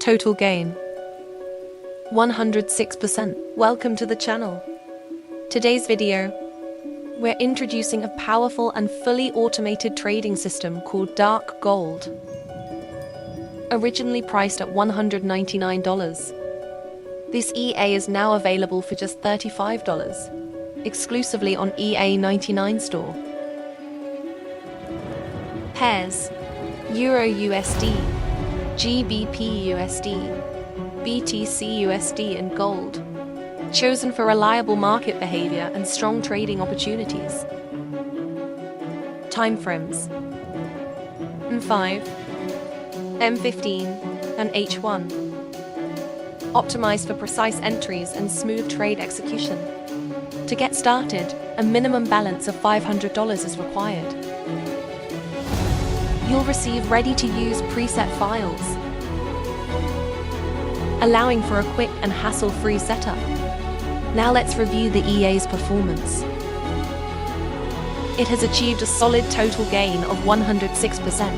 Total gain 106%. Welcome to the channel. Today's video, we're introducing a powerful and fully automated trading system called Dark Gold. Originally priced at $199, this EA is now available for just $35, exclusively on EA99 store. Pairs: eurusd, gbpusd, btcusd and gold, chosen for reliable market behavior and strong trading opportunities. Timeframes: M5, M15 and H1. Optimized for precise entries and smooth trade execution. To get started, a minimum balance of $500 is required. You'll receive ready-to-use preset files, allowing for a quick and hassle-free setup. Now let's review the EA's performance. It has achieved a solid total gain of 106%.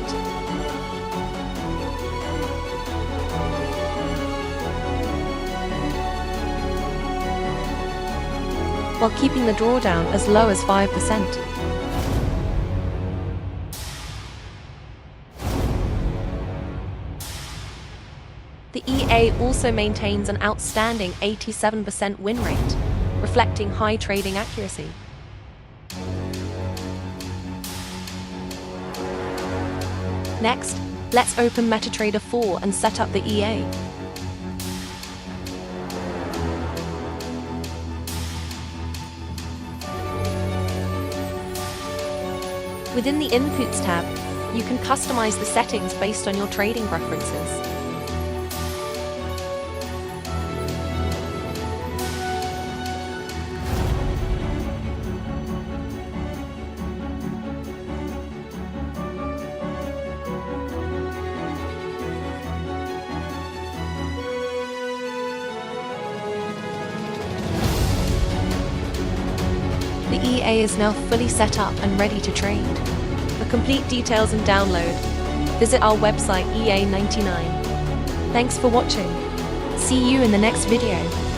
While keeping the drawdown as low as 5%. The EA also maintains an outstanding 87% win rate, reflecting high trading accuracy. Next, let's open MetaTrader 4 and set up the EA. Within the Inputs tab, you can customize the settings based on your trading preferences. The EA is now fully set up and ready to trade. For complete details and download, visit our website EA99. Thanks for watching. See you in the next video.